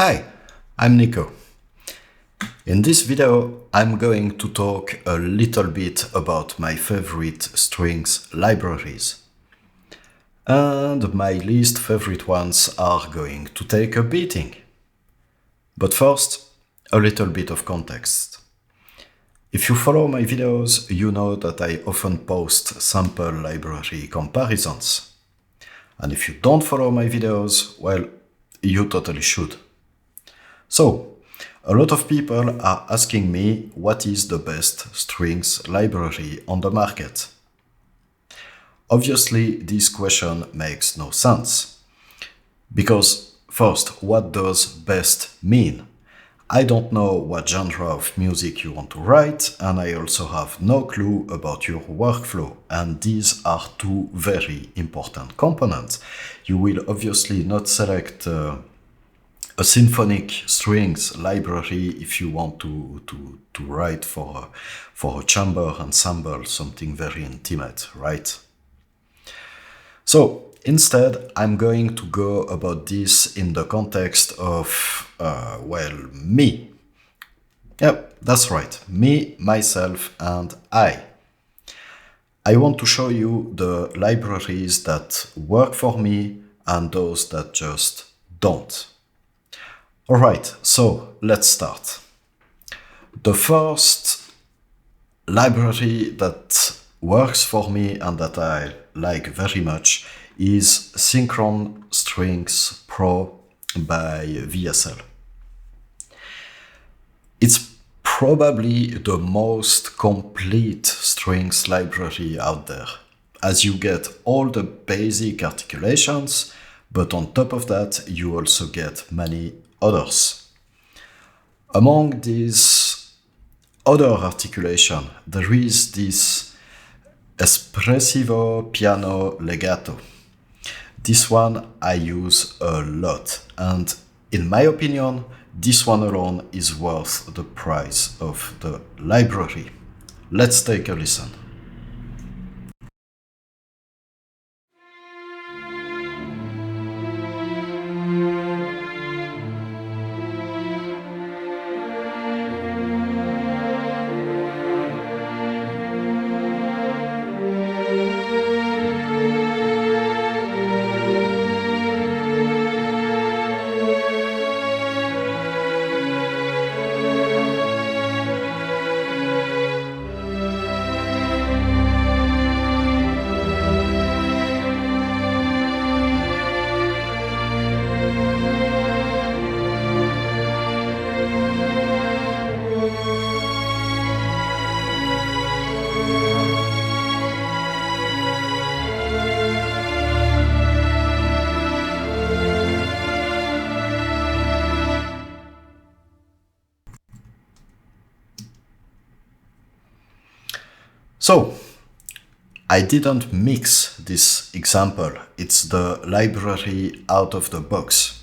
Hi, I'm Nico. In this video, I'm going to talk a little bit about my favorite strings libraries. And my least favorite ones are going to take a beating. But first, a little bit of context. If you follow my videos, you know that I often post sample library comparisons. And if you don't follow my videos, well, you totally should. So, a lot of people are asking me what is the best strings library on the market. Obviously, this question makes no sense. Because, first, what does best mean? I don't know what genre of music you want to write, and I also have no clue about your workflow, and these are two very important components. You will obviously not select a symphonic strings library if you want to write for a chamber ensemble, something very intimate, right? So instead, I'm going to go about this in the context of, me. Yep, that's right. Me, myself, and I. I want to show you the libraries that work for me and those that just don't. Alright, so let's start. The first library that works for me and that I like very much is Synchron Strings Pro by VSL. It's probably the most complete strings library out there, as you get all the basic articulations, but on top of that, you also get many others. Among these other articulation, there is this espressivo piano legato. This one I use a lot, and in my opinion, this one alone is worth the price of the library. Let's take a listen. So, I didn't mix this example. It's the library out of the box.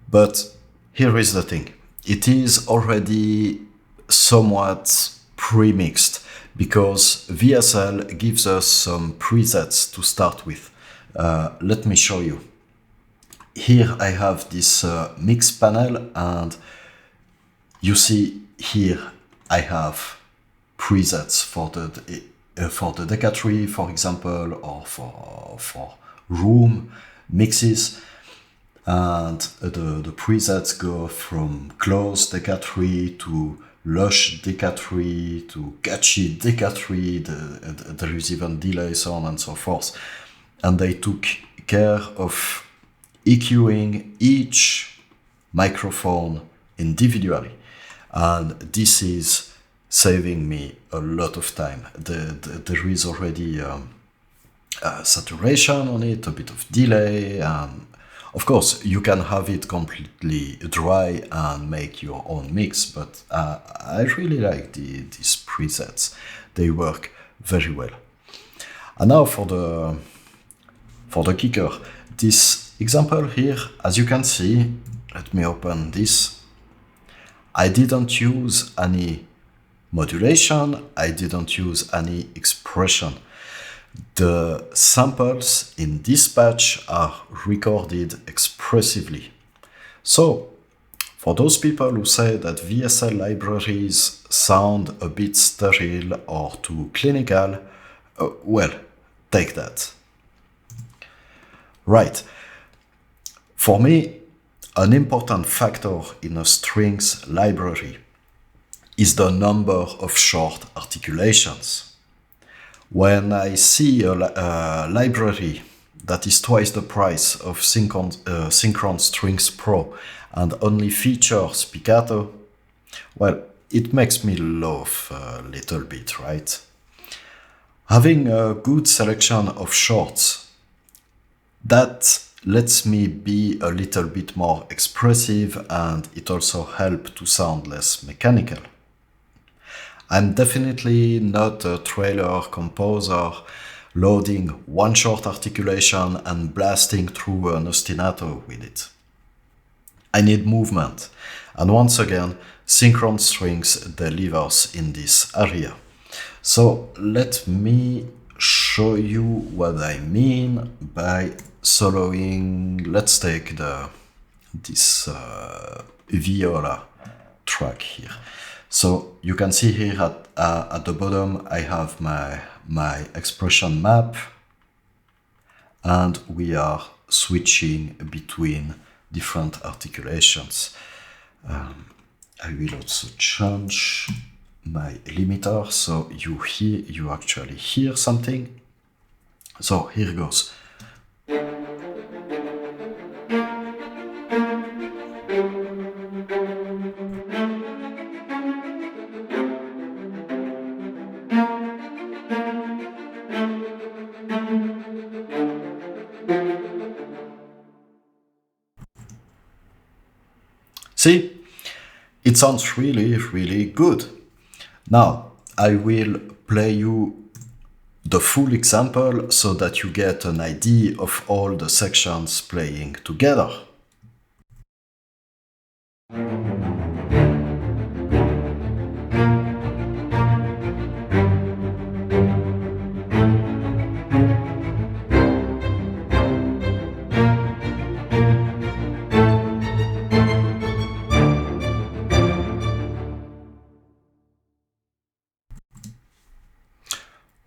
But here is the thing. It is already somewhat pre-mixed because VSL gives us some presets to start with. Let me show you. Here I have this mix panel, and you see here I have presets for the Decca tree, for example, or for room mixes. And the presets go from close Decca tree to lush Decca tree to catchy Decca tree. There is even delay, so on and so forth. And they took care of EQing each microphone individually. And this is saving me a lot of time. There is already saturation on it, a bit of delay, and of course you can have it completely dry and make your own mix, but I really like these presets. They work very well. And now for the kicker. This example here, as you can see, let me open this. I didn't use any modulation, I didn't use any expression. The samples in this patch are recorded expressively. So For those people who say that VSL libraries sound a bit sterile or too clinical, well, take that. Right. For me, an important factor in a strings library is the number of short articulations. When I see a library that is twice the price of Synchron Strings Pro and only features piccato, well, it makes me laugh a little bit, right? Having a good selection of shorts, that lets me be a little bit more expressive, and it also helps to sound less mechanical. I'm definitely not a trailer composer loading one short articulation and blasting through an ostinato with it. I need movement, and once again, Synchron Strings delivers in this area. So let me show you what I mean by soloing. Let's take this viola track here. So you can see here at the bottom I have my expression map, and we are switching between different articulations. I will also change my limiter so you actually hear something. So here goes. See, it sounds really, really good. Now, I will play you the full example so that you get an idea of all the sections playing together.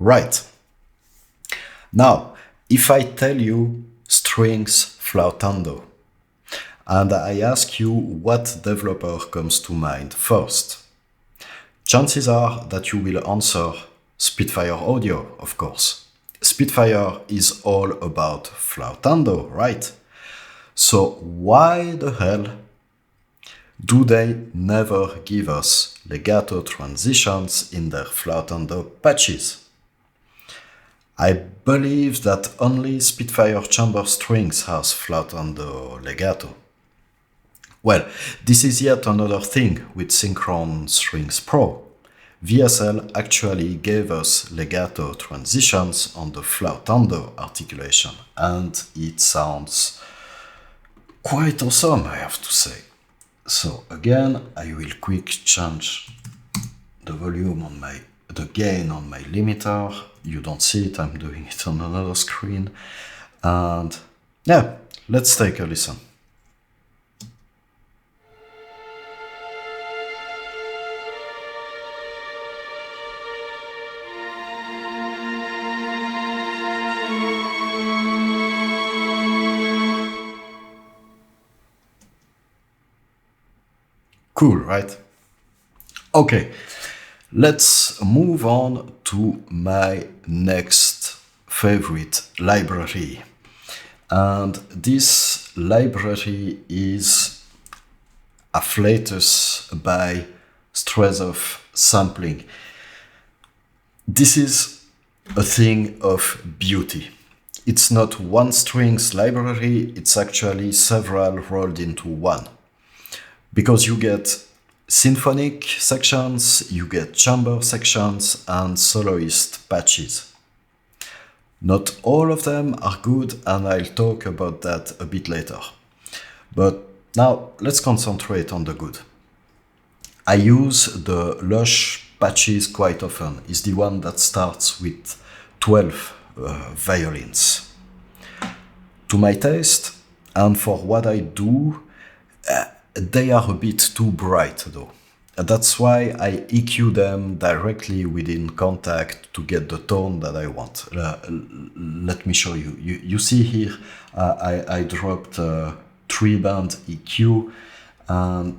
Right. Now, if I tell you strings flautando, and I ask you what developer comes to mind first, chances are that you will answer Spitfire Audio, of course. Spitfire is all about flautando, right? So why the hell do they never give us legato transitions in their flautando patches? I believe that only Spitfire chamber strings has flautando legato. Well, this is yet another thing with Synchron Strings Pro. VSL actually gave us legato transitions on the flautando articulation, and it sounds quite awesome, I have to say. So again, I will quick change the volume on the gain on my limiter. You don't see it, I'm doing it on another screen. And yeah, let's take a listen. Cool, right? Okay, let's move on to my next favorite library. And this library is Afflatus by Strezov sampling. This is a thing of beauty. It's not one strings library, it's actually several rolled into one. Because you get symphonic sections, you get chamber sections, and soloist patches. Not all of them are good, and I'll talk about that a bit later. But now let's concentrate on the good. I use the Lush patches quite often. It's the one that starts with 12 violins. To my taste, and for what I do, They are a bit too bright though. That's why I EQ them directly within Contact to get the tone that I want. Let me show you. You see here, I dropped a 3-band EQ, and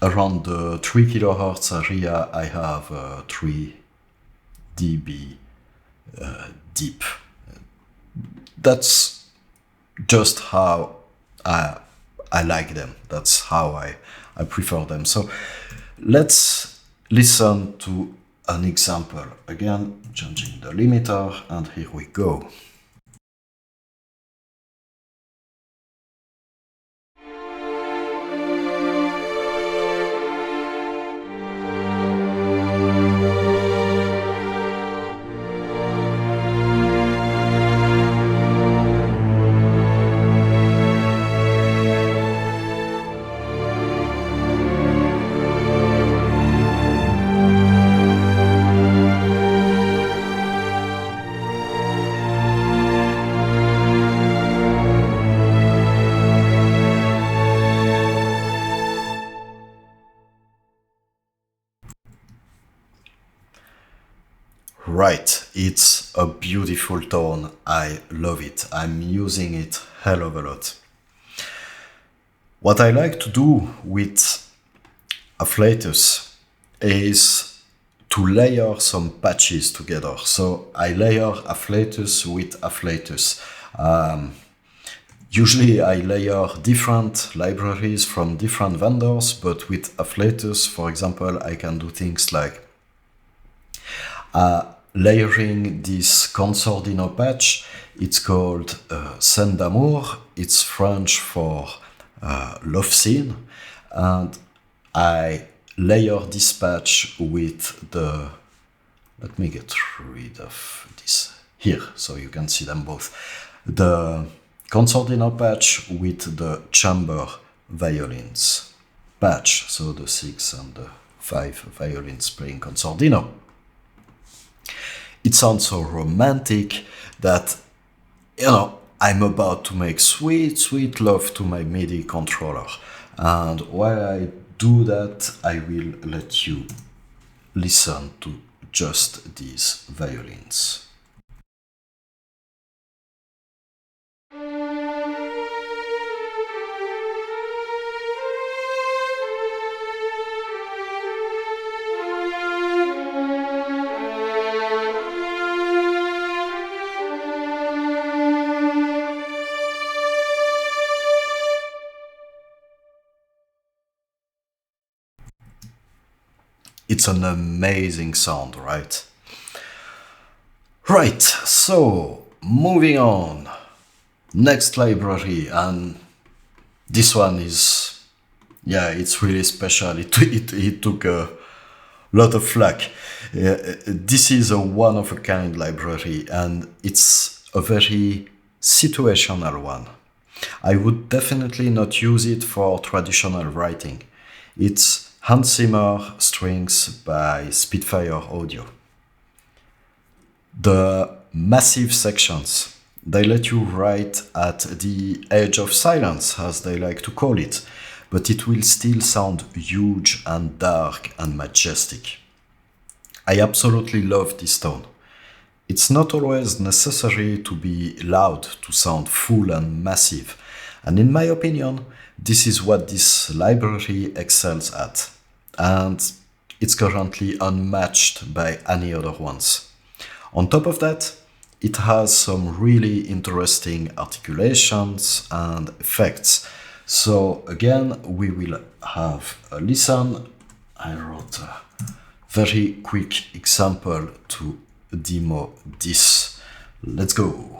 around the 3 kilohertz area, I have 3 dB deep. That's just how I like them. That's how I prefer them. So let's listen to an example. Again, changing the limiter, and here we go. Right, it's a beautiful tone. I love it. I'm using it hell of a lot. What I like to do with Afflatus is to layer some patches together. So I layer Afflatus with Afflatus. Usually I layer different libraries from different vendors, but with Afflatus, for example, I can do things like layering this Consordino patch. It's called Scène d'amour. It's French for love scene. And I layer this patch with the... Let me get rid of this here so you can see them both. The Consordino patch with the chamber violins patch. So the 6 and the 5 violins playing Consordino. It sounds so romantic that, I'm about to make sweet, sweet love to my MIDI controller. And while I do that, I will let you listen to just these violins. It's an amazing sound, right? Right, so moving on. Next library, and this one is, it's really special. It took a lot of flack. This is a one-of-a-kind library, and it's a very situational one. I would definitely not use it for traditional writing. It's Hans Zimmer strings by Spitfire Audio. The massive sections, they let you write at the edge of silence, as they like to call it, but it will still sound huge and dark and majestic. I absolutely love this tone. It's not always necessary to be loud to sound full and massive, and in my opinion, this is what this library excels at, and it's currently unmatched by any other ones. On top of that, it has some really interesting articulations and effects. So again, we will have a listen. I wrote a very quick example to demo this. Let's go.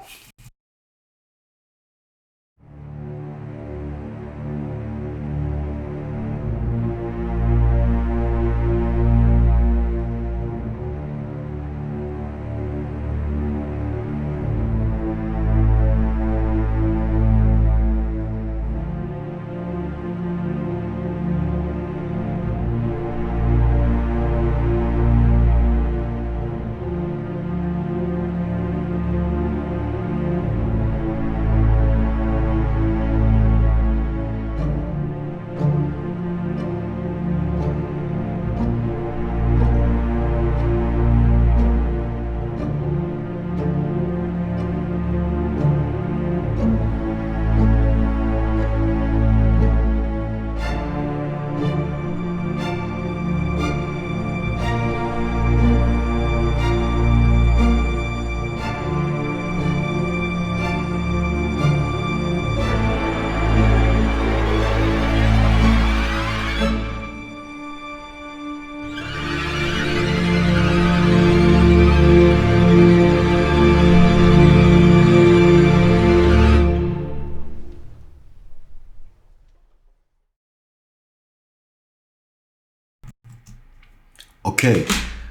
Okay,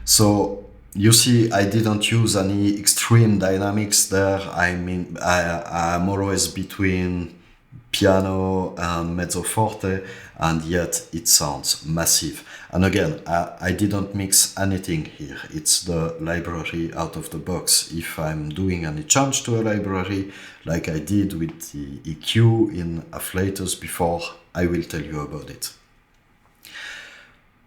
so you see, I didn't use any extreme dynamics there. I mean, I'm always between piano and mezzo forte, and yet it sounds massive. And again, I didn't mix anything here. It's the library out of the box. If I'm doing any change to a library, like I did with the EQ in Afflatus before, I will tell you about it.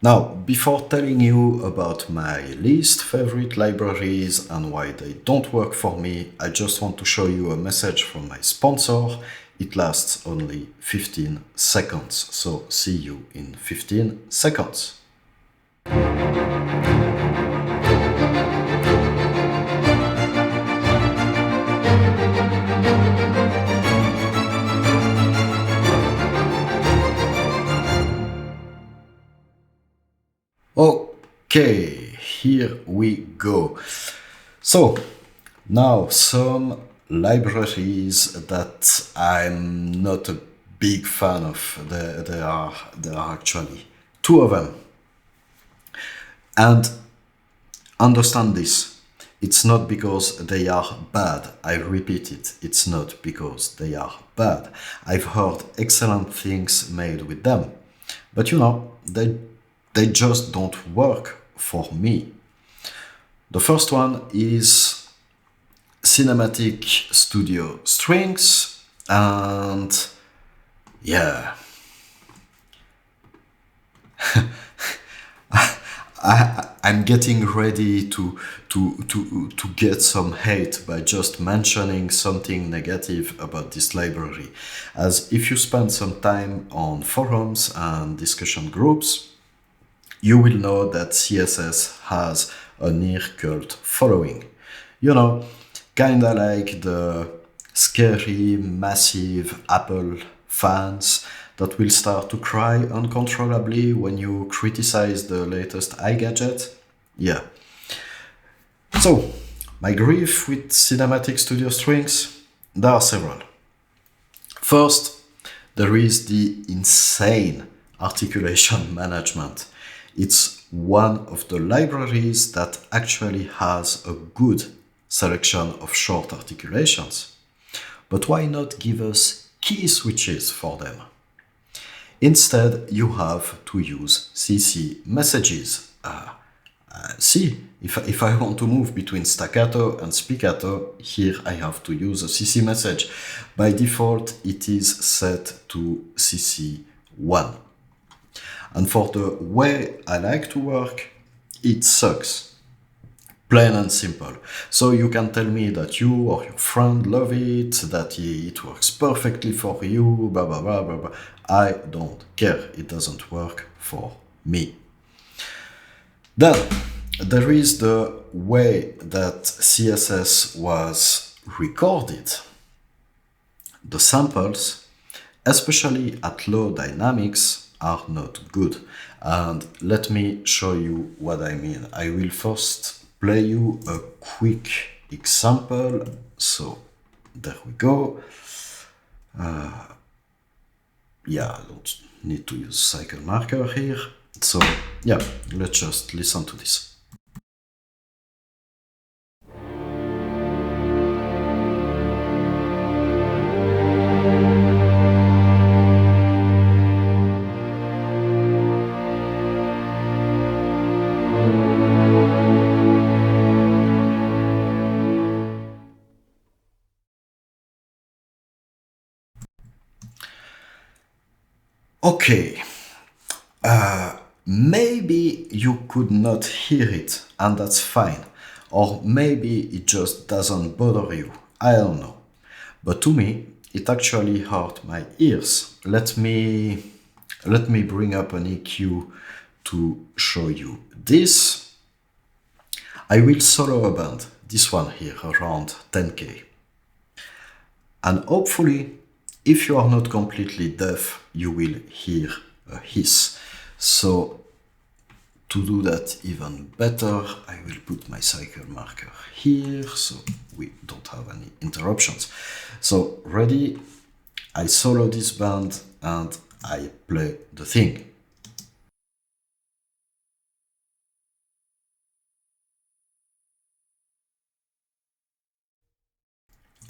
Now, before telling you about my least favorite libraries and why they don't work for me, I just want to show you a message from my sponsor. It lasts only 15 seconds, so see you in 15 seconds. Okay, here we go. So, now some libraries that I'm not a big fan of. There are actually two of them. And understand this. It's not because they are bad. I repeat it. It's not because they are bad. I've heard excellent things made with them. But you know, they just don't work for me. The first one is Cinematic Studio Strings, and yeah, I'm getting ready to get some hate by just mentioning something negative about this library. As if you spend some time on forums and discussion groups, you will know that CSS has a near cult following. You know, kinda like the scary, massive Apple fans that will start to cry uncontrollably when you criticize the latest iGadget. Yeah. So, my grief with Cinematic Studio Strings, there are several. First, there is the insane articulation management. It's one of the libraries that actually has a good selection of short articulations. But why not give us key switches for them? Instead, you have to use CC messages. See, if I want to move between staccato and spiccato, here I have to use a CC message. By default, it is set to CC1. And for the way I like to work, it sucks. Plain and simple. So you can tell me that you or your friend love it, that it works perfectly for you, blah blah blah blah blah. I don't care. It doesn't work for me. Then there is the way that CSS was recorded. The samples, especially at low dynamics, are not good. And let me show you what I mean. I will first play you a quick example. So there we go. Yeah, I don't need to use cycle marker here. So yeah, let's just listen to this. Okay, maybe you could not hear it, and that's fine. Or maybe it just doesn't bother you. I don't know. But to me, it actually hurt my ears. Let me bring up an EQ to show you this. I will solo a band, this one here, around 10k. And hopefully, if you are not completely deaf, you will hear a hiss. So to do that even better, I will put my cycle marker here so we don't have any interruptions. So ready, I solo this band and I play the thing.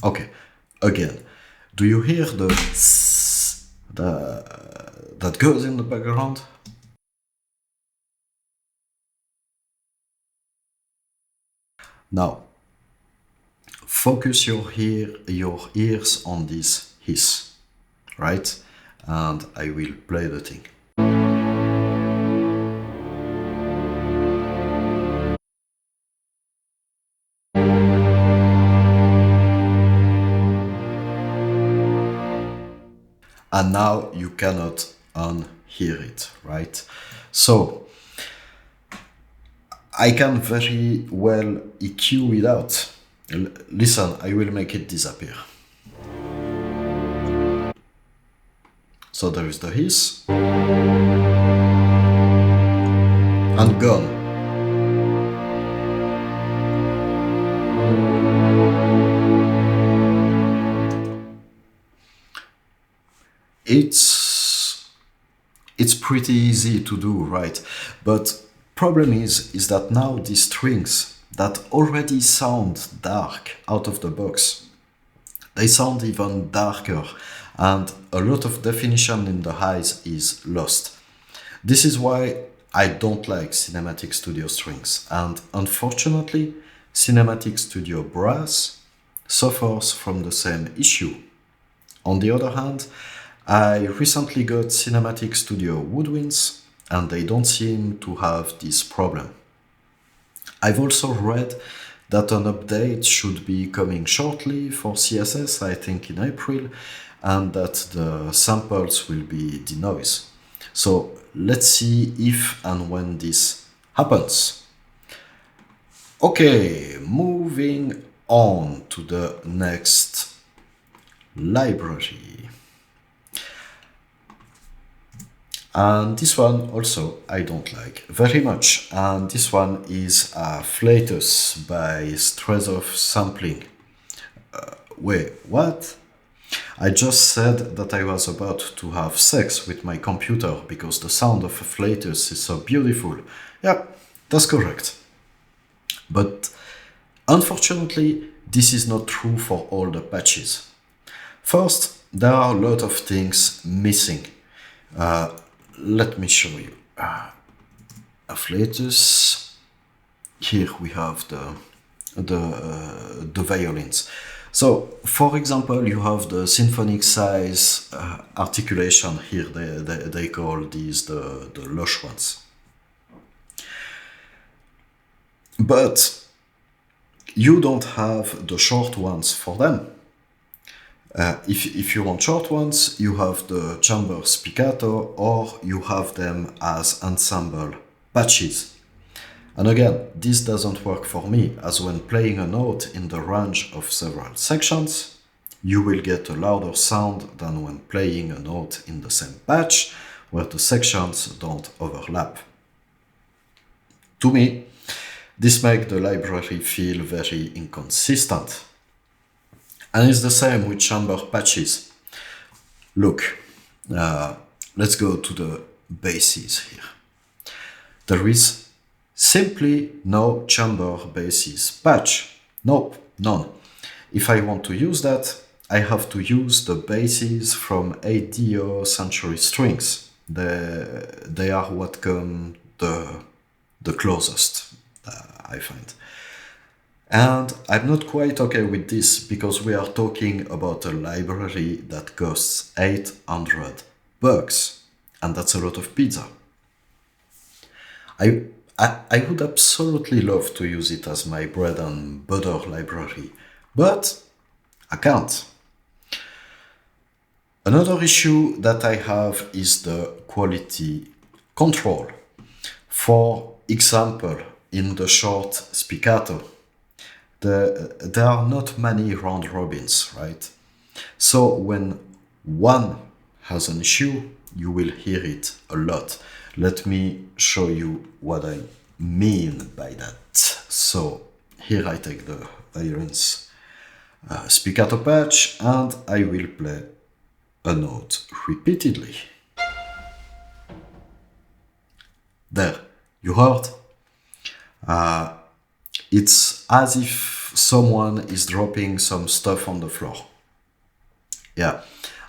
Okay, again, do you hear that goes in the background? Now, focus your ears on this hiss, right? And I will play the thing. And now you cannot unhear it, right? So I can very well EQ it out. Listen, I will make it disappear. So there is the hiss and gone. It's pretty easy to do, right? But problem is that now these strings that already sound dark out of the box, they sound even darker, and a lot of definition in the highs is lost. This is why I don't like Cinematic Studio strings, and unfortunately, Cinematic Studio brass suffers from the same issue. On the other hand, I recently got Cinematic Studio woodwinds, and they don't seem to have this problem. I've also read that an update should be coming shortly for CSS, I think in April, and that the samples will be denoise. So let's see if and when this happens. Okay, moving on to the next library. And this one also I don't like very much. And this one is Afflatus by Strezov sampling. Wait, what? I just said that I was about to have sex with my computer because the sound of Afflatus is so beautiful. Yeah, that's correct. But unfortunately, this is not true for all the patches. First, there are a lot of things missing. Let me show you. Afflatus. Here we have the violins. So, for example, you have the symphonic size articulation here. They call these the lush ones. But you don't have the short ones for them. If you want short ones, you have the chamber spiccato, or you have them as ensemble patches. And again, this doesn't work for me, as when playing a note in the range of several sections, you will get a louder sound than when playing a note in the same patch, where the sections don't overlap. To me, this makes the library feel very inconsistent. And it's the same with chamber patches. Look, let's go to the basses here. There is simply no chamber basses patch. Nope, none. If I want to use that, I have to use the basses from 8th century strings. They are what come the closest, I find. And I'm not quite okay with this because we are talking about a library that costs $800, and that's a lot of pizza. I would absolutely love to use it as my bread and butter library, but I can't. Another issue that I have is the quality control. For example, in the short spiccato, there are not many round robins, right? So when one has an issue, you will hear it a lot. Let me show you what I mean by that. So here I take the violins spiccato patch and I will play a note repeatedly. There, you heard? It's as if someone is dropping some stuff on the floor. Yeah,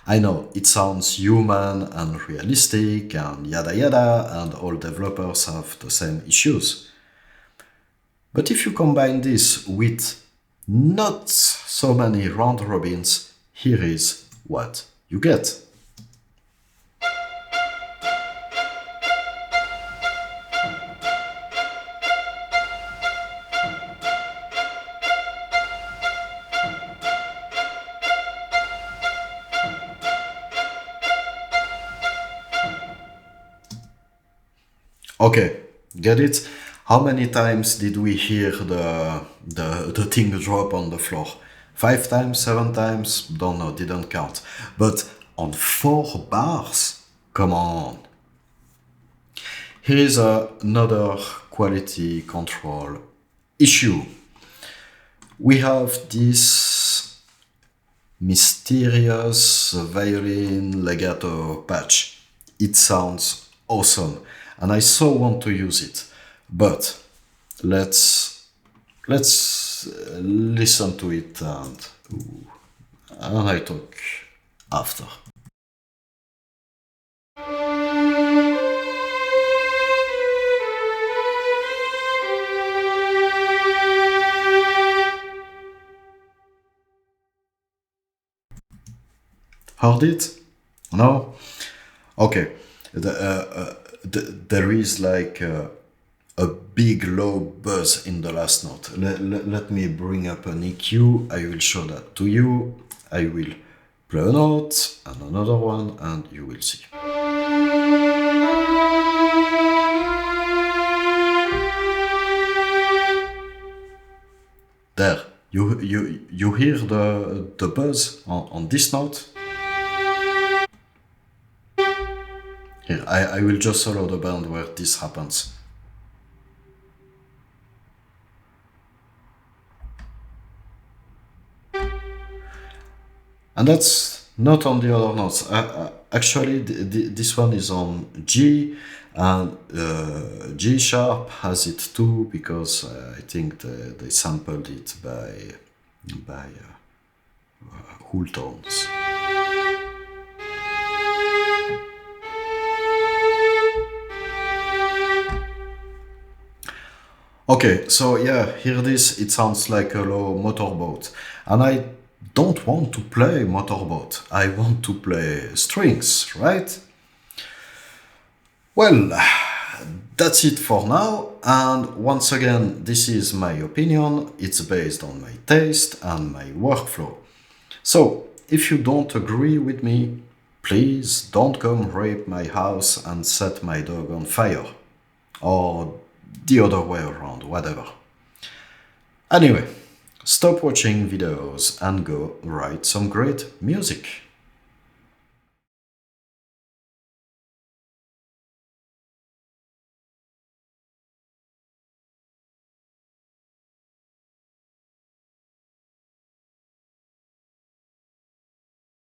I know it sounds human and realistic and yada yada, and all developers have the same issues. But if you combine this with not so many round robins, here is what you get. Okay, get it? How many times did we hear the thing drop on the floor? 5 times, 7 times? Don't know, didn't count. But on 4 bars? Come on. Here is another quality control issue. We have this mysterious violin legato patch. It sounds awesome, and I so want to use it. But let's listen to it, and I talk after. Heard it? No? Okay. There is like a big low buzz in the last note. Let me bring up an EQ. I will show that to you. I will play a note and another one, and you will see. There. You hear the buzz on this note? Here, I will just solo the band where this happens. And that's not on the other notes. Actually, this one is on G, and G sharp has it too, because I think they sampled it by whole tones. Okay, so yeah, hear this, it sounds like a low motorboat. And I don't want to play motorboat, I want to play strings, right? Well, that's it for now, and once again, this is my opinion, it's based on my taste and my workflow. So, if you don't agree with me, please don't come rape my house and set my dog on fire. Or the other way around, whatever. Anyway, stop watching videos and go write some great music.